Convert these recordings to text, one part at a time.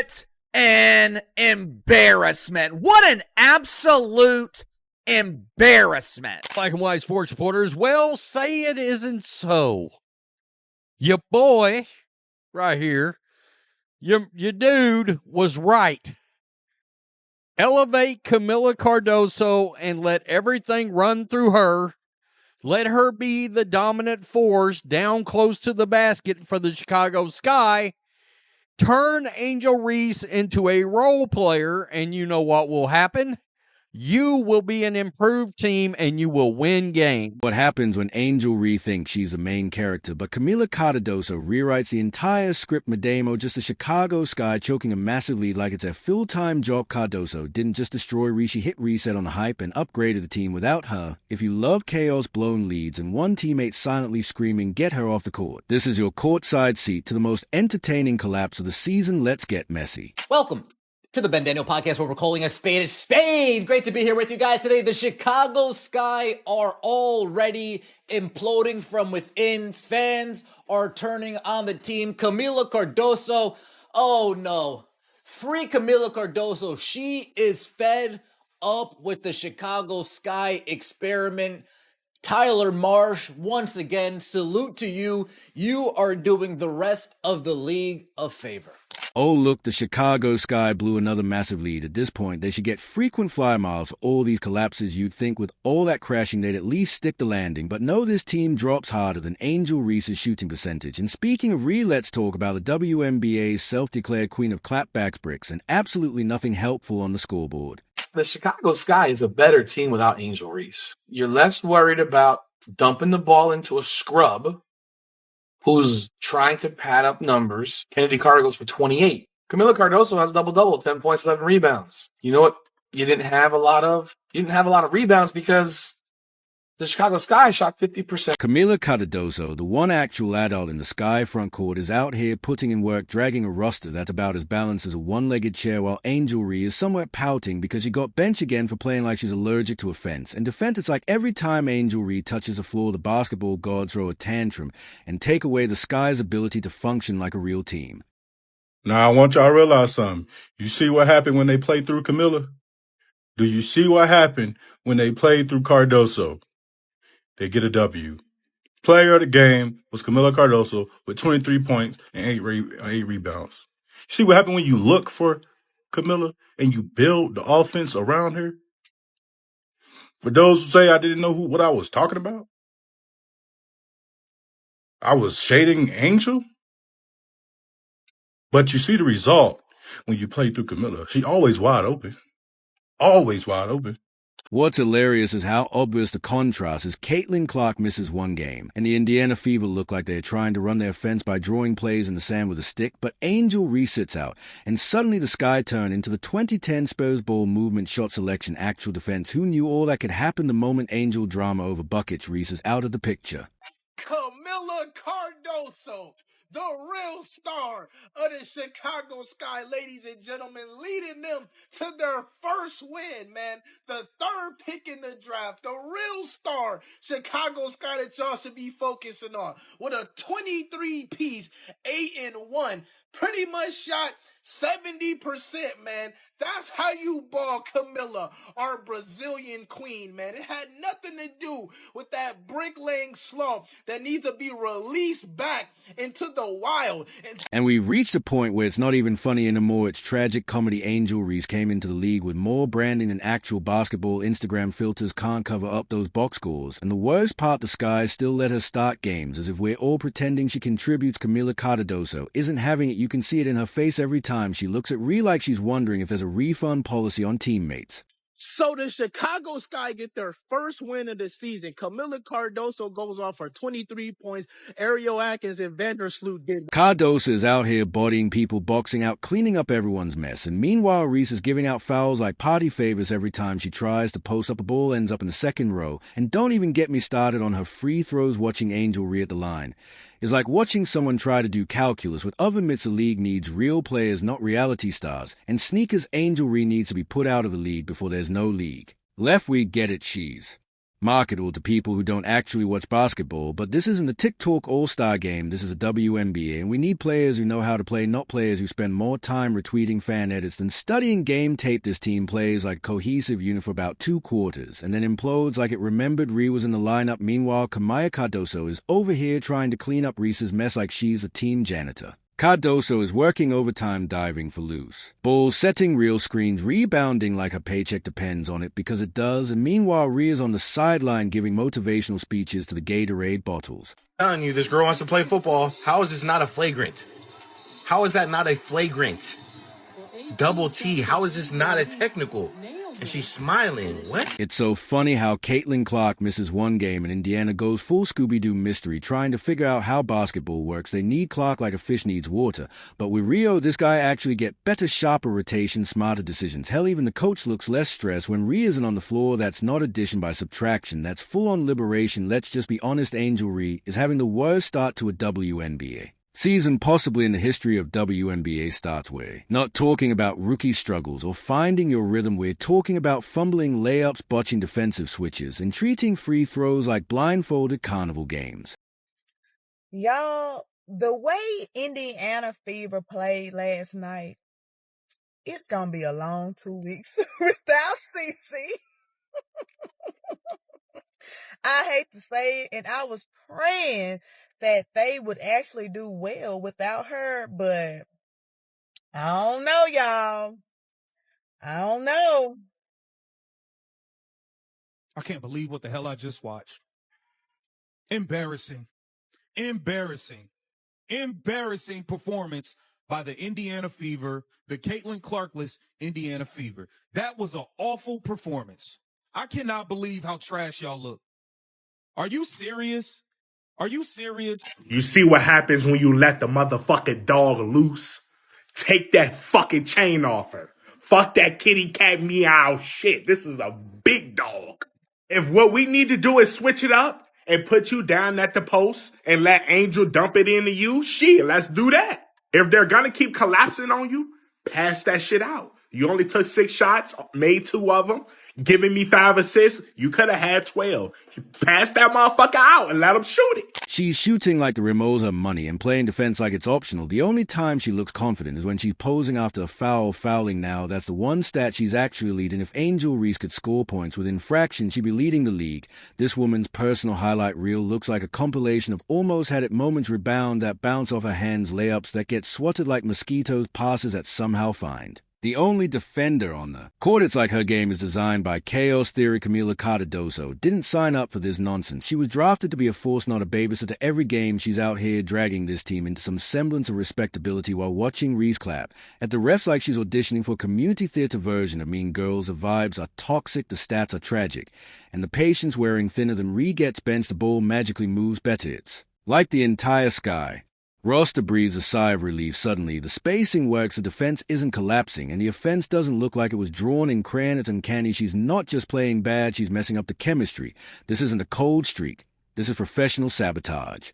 What an embarrassment. What an absolute embarrassment. Black and white sports reporters, well, say it isn't so. Your boy, right here, your dude was right. Elevate Kamilla Cardoso and let everything run through her. Let her be the dominant force down close to the basket for the Chicago Sky. Turn Angel Reese into a role player, and you know what will happen? You will be an improved team, and you will win games. What happens when Angel Reese thinks she's the main character, but Kamilla Cardoso rewrites the entire script Medemo, just the Chicago Sky choking a massive lead like it's a full-time job. Cardoso didn't just destroy Reese, she hit reset on the hype and upgraded the team without her. If you love chaos, blown leads, and one teammate silently screaming, get her off the court. This is your courtside seat to the most entertaining collapse of the season. Let's get messy. Welcome to the Ben Daniel Podcast, where we're calling a spade. Great to be here with you guys today. The Chicago Sky are already imploding from within. Fans are turning on the team. Kamilla Cardoso, oh no. Free Kamilla Cardoso. She is fed up with the Chicago Sky experiment. Tyler Marsh, once again, salute to you. You are doing the rest of the league a favor. Oh look, the Chicago Sky blew another massive lead. At this point, they should get frequent fly miles for all these collapses. You'd think with all that crashing they'd at least stick the landing, but no, this team drops harder than Angel Reese's shooting percentage. And speaking of let's talk about the WNBA's self-declared queen of clapbacks bricks, and absolutely nothing helpful on the scoreboard. The Chicago Sky is a better team without Angel Reese. You're less worried about dumping the ball into a scrub who's trying to pad up numbers. Kennedy Carter goes for 28. Kamilla Cardoso has double-double, 10 points, 11 rebounds. You know what? You didn't have a lot of rebounds because the Chicago Sky shot 50%. Kamilla Cardoso, the one actual adult in the Sky front court, is out here putting in work, dragging a roster that's about as balanced as a one-legged chair, while Angel Reese is somewhat pouting because she got benched again for playing like she's allergic to offense. And defense, it's like every time Angel Reese touches the floor, the basketball gods throw a tantrum and take away the Sky's ability to function like a real team. Now, I want y'all to realize something. You see what happened when they played through Kamilla? Do you see what happened when they played through Cardoso? They get a W. Player of the game was Kamilla Cardoso with 23 points and 8 rebounds. You see what happened when you look for Kamilla and you build the offense around her? For those who say I didn't know what I was talking about, I was shading Angel. But you see the result when you play through Kamilla. She always wide open. Always wide open. What's hilarious is how obvious the contrast is. Caitlin Clark misses one game, and the Indiana Fever look like they're trying to run their offense by drawing plays in the sand with a stick, but Angel Reese sits out, and suddenly the Sky turn into the 2010 Spurs ball movement, shot selection, actual defense. Who knew all that could happen the moment Angel drama over buckets? Reese is out of the picture. Kamilla Cardoso, the real star of the Chicago Sky, ladies and gentlemen, leading them to their first win, man. The third pick in the draft, the real star Chicago Sky that y'all should be focusing on. With a 23-piece, 8-1, pretty much shot 70%, man. That's how you ball Kamilla, our Brazilian queen, man. It had nothing to do with that bricklaying slump that needs to be released back into the wild. And we've reached a point where it's not even funny anymore. It's tragic comedy. Angel Reese came into the league with more branding than actual basketball. Instagram filters can't cover up those box scores. And the worst part, the Sky still let her start games, as if we're all pretending she contributes. Kamilla Cardoso isn't having it. You can see it in her face every time she looks at Ree, like she's wondering if there's a refund policy on teammates. So the Chicago Sky get their first win of the season. Kamilla Cardoso goes off for 23 points. Ariel Atkins and Vandersloot did. Cardoso is out here bodying people, boxing out, cleaning up everyone's mess. And meanwhile, Reese is giving out fouls like party favors every time she tries to post up a ball, ends up in the second row. And don't even get me started on her free throws. Watching Angel Reese at the line is like watching someone try to do calculus. With other myths, the league needs real players, not reality stars. And sneakers, Angel Reese needs to be put out of the league before there's no league. Left, we get it, she's marketable to people who don't actually watch basketball, but this isn't a TikTok All-Star game, this is a WNBA, and we need players who know how to play, not players who spend more time retweeting fan edits than studying game tape. This team plays like a cohesive unit for about 2 quarters, and then implodes like it remembered Ree was in the lineup. Meanwhile, Kamilla Cardoso is over here trying to clean up Reese's mess like she's a team janitor. Cardoso is working overtime diving for loose balls, setting real screens, rebounding like her paycheck depends on it, because it does, and meanwhile Rhea is on the sideline giving motivational speeches to the Gatorade bottles. I'm telling you, this girl wants to play football. How is this not a flagrant? How is that not a flagrant? Double T, how is this not a technical? And she's smiling. What? It's so funny how Caitlin Clark misses one game and Indiana goes full Scooby-Doo mystery trying to figure out how basketball works. They need Clark like a fish needs water. But with Rio, this guy actually get better, sharper rotation, smarter decisions. Hell, even the coach looks less stressed when Rhea isn't on the floor. That's not addition by subtraction. That's full-on liberation. Let's just be honest, Angel Reese is having the worst start to a WNBA season possibly in the history of WNBA starts. We're not talking about rookie struggles or finding your rhythm. We're talking about fumbling layups, botching defensive switches, and treating free throws like blindfolded carnival games. Y'all, the way Indiana Fever played last night, it's going to be a long 2 weeks without CC. I hate to say it, and I was praying that they would actually do well without her, but I don't know, y'all. I don't know. I can't believe what the hell I just watched. Embarrassing performance by the Indiana Fever, the Caitlin Clarkless Indiana Fever. That was an awful performance. I cannot believe how trash y'all look. Are you serious? Are you serious? You see what happens when you let the motherfucking dog loose? Take that fucking chain off her. Fuck that kitty cat meow shit. This is a big dog. If what we need to do is switch it up and put you down at the post and let Angel dump it into you, shit, let's do that. If they're gonna keep collapsing on you, pass that shit out. You only took 6 shots, made 2 of them, giving me 5 assists. You could have had 12. Pass that motherfucker out and let him shoot it. She's shooting like the remote's her money and playing defense like it's optional. The only time she looks confident is when she's posing after a fouling now. That's the one stat she's actually leading. If Angel Reese could score points with infraction, she'd be leading the league. This woman's personal highlight reel looks like a compilation of almost had it moments rebound that bounce off her hands, layups that get swatted like mosquitoes, passes that somehow find the only defender on the court. It's like her game is designed by Chaos Theory. Kamilla Cardoso didn't sign up for this nonsense. She was drafted to be a force, not a babysitter. Every game she's out here dragging this team into some semblance of respectability while watching Reese clap at the refs like she's auditioning for a community theater version of Mean Girls. The vibes are toxic, the stats are tragic, and the patience wearing thinner than Ree gets benched. The ball magically moves better. It's like the entire sky. Roster breathes a sigh of relief. Suddenly, the spacing works, the defense isn't collapsing, and the offense doesn't look like it was drawn in crayon. It's uncanny. She's not just playing bad, she's messing up the chemistry. This isn't a cold streak. This is professional sabotage.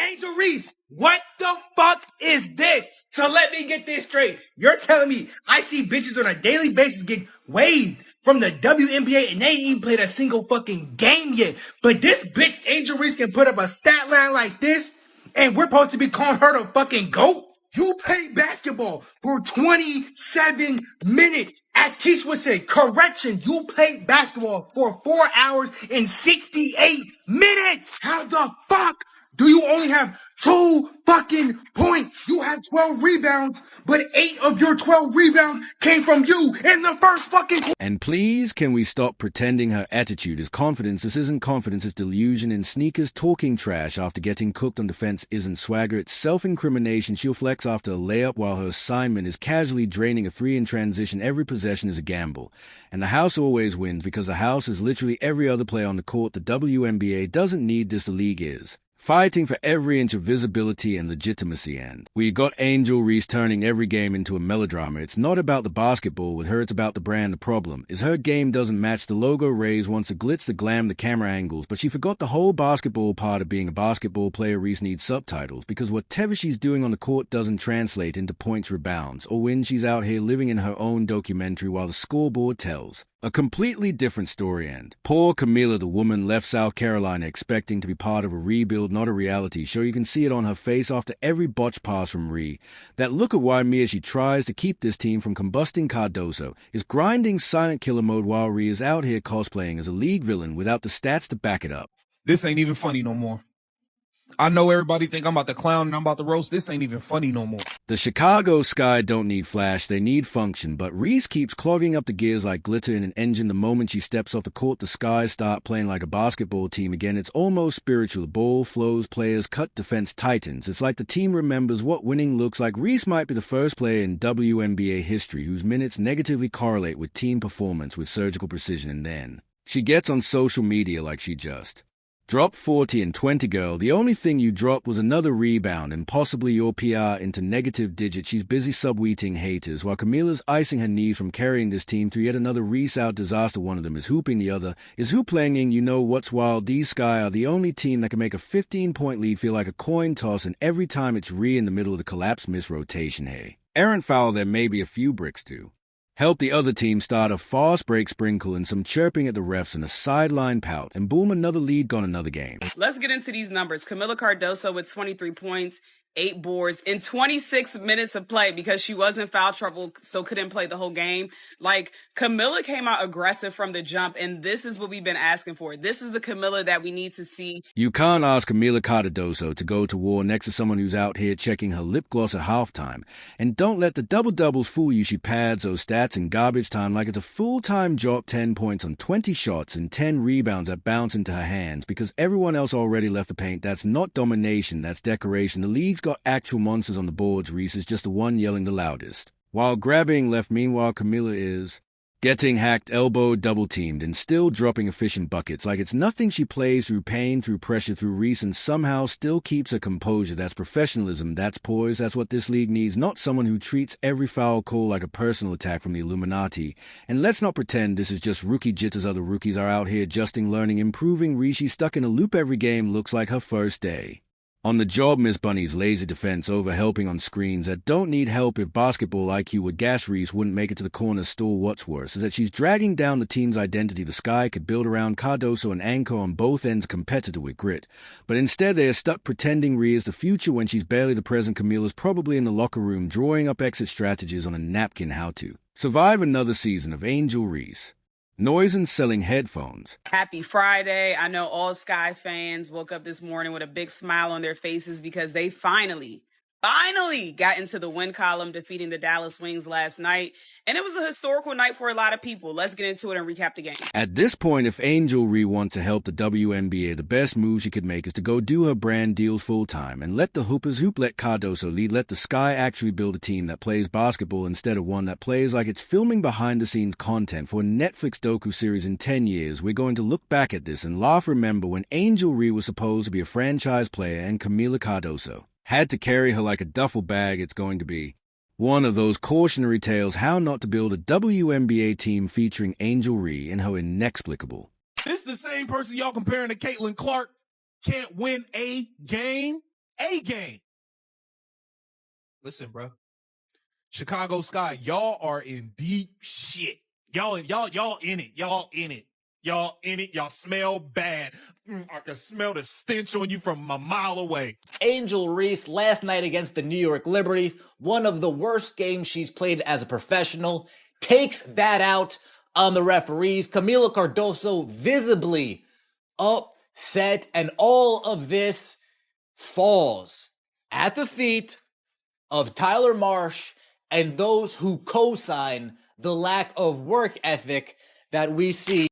Angel Reese, what the fuck is this? So let me get this straight. You're telling me I see bitches on a daily basis get waived from the WNBA and they ain't even played a single fucking game yet. But this bitch, Angel Reese, can put up a stat line like this? And we're supposed to be calling her the fucking GOAT? You played basketball for 27 minutes. As Keith would say, correction, you played basketball for 4 hours and 68 minutes. How the fuck do you only have 2 fucking points? You have 12 rebounds, but 8 of your 12 rebounds came from you in the first fucking quarter. And please, can we stop pretending her attitude is confidence? This isn't confidence, it's delusion. In sneakers, talking trash after getting cooked on defense isn't swagger, it's self-incrimination. She'll flex after a layup while her assignment is casually draining a 3 in transition. Every possession is a gamble. And the house always wins because the house is literally every other player on the court. The WNBA doesn't need this, the league is fighting for every inch of visibility and legitimacy. And we got Angel Reese turning every game into a melodrama. It's not about the basketball with her, it's about the brand. The problem is her game doesn't match the logo. Rays wants the glitz, the glam, the camera angles, but she forgot the whole basketball part of being a basketball player. Reese needs subtitles because whatever she's doing on the court doesn't translate into points, rebounds, or when she's out here living in her own documentary while the scoreboard tells a completely different story. And poor Kamilla, the woman, left South Carolina expecting to be part of a rebuild, not a reality show. You can see it on her face after every botch pass from Ree. That look of why me as she tries to keep this team from combusting. Cardoso is grinding silent killer mode while Ree is out here cosplaying as a league villain without the stats to back it up. This ain't even funny no more. I know everybody think I'm about to clown and I'm about to roast. This ain't even funny no more. The Chicago Sky don't need flash, they need function, but Reese keeps clogging up the gears like glitter in an engine. The moment she steps off the court, the Skies start playing like a basketball team again. It's almost spiritual. The ball flows, players cut, defense tightens. It's like the team remembers what winning looks like. Reese might be the first player in WNBA history whose minutes negatively correlate with team performance with surgical precision, and then she gets on social media like she just drop 40 and 20, girl. The only thing you dropped was another rebound and possibly your PR into negative digits. She's busy subtweeting haters while Kamilla's icing her knees from carrying this team through yet another Reese out disaster. One of them is hooping, the other is hoop-langing. You know what's wild? These Sky are the only team that can make a 15-point lead feel like a coin toss, and every time it's Ree in the middle of the collapse miss rotation. Hey, errant foul, there may be a few bricks too. Help the other team start a fast break sprinkle and some chirping at the refs and a sideline pout, and boom, another lead gone, another game. Let's get into these numbers. Kamilla Cardoso with 23 points, 8 boards in 26 minutes of play because she was in foul trouble, so couldn't play the whole game. Like, Kamilla came out aggressive from the jump, and this is what we've been asking for. This is the Kamilla that we need to see. You can't ask Kamilla Cardoso to go to war next to someone who's out here checking her lip gloss at halftime. And don't let the double-doubles fool you. She pads those stats in garbage time like it's a full-time job. 10 points on 20 shots and 10 rebounds that bounce into her hands because everyone else already left the paint. That's not domination, that's decoration. The league's got actual monsters on the boards. Reese is just the one yelling the loudest while grabbing left. Meanwhile, Kamilla is getting hacked, elbowed, double-teamed, and still dropping efficient buckets like it's nothing. She plays through pain, through pressure, through Reese, and somehow still keeps her composure. That's professionalism, that's poise, that's what this league needs, not someone who treats every foul call like a personal attack from the Illuminati. And let's not pretend this is just rookie jitters. Other rookies are out here adjusting, learning, improving. Reese, she's stuck in a loop every game, looks like her first day on the job. Miss Bunny's lazy defense over helping on screens that don't need help. If basketball IQ would gas, Reese wouldn't make it to the corner store. What's worse is that she's dragging down the team's identity. The Sky could build around Cardoso and anchor on both ends, competitor with grit, but instead they are stuck pretending Ree is the future when she's barely the present. Kamilla's probably in the locker room drawing up exit strategies on a napkin how to survive another season of Angel Reese noise and selling headphones. Happy Friday. I know all Sky fans woke up this morning with a big smile on their faces because they finally got into the win column, defeating the Dallas Wings last night. And it was a historical night for a lot of people. Let's get into it and recap the game. At this point, if Angel Reese wants to help the WNBA, the best move she could make is to go do her brand deals full-time and let the hoopers hoop, let Cardoso lead, let the Sky actually build a team that plays basketball instead of one that plays like it's filming behind-the-scenes content for a Netflix docu-series. In 10 years, we're going to look back at this and laugh. Remember when Angel Reese was supposed to be a franchise player and Kamilla Cardoso had to carry her like a duffel bag? It's going to be one of those cautionary tales how not to build a WNBA team featuring Angel Reese and her inexplicable. This the same person y'all comparing to Caitlin Clark can't win a game? A game. Listen, bro. Chicago Sky, y'all are in deep shit. Y'all in it. Y'all in it. Y'all in it. Y'all smell bad. I can smell the stench on you from a mile away. Angel Reese last night against the New York Liberty, one of the worst games she's played as a professional, takes that out on the referees. Kamilla Cardoso visibly upset, and all of this falls at the feet of Tyler Marsh and those who co-sign the lack of work ethic that we see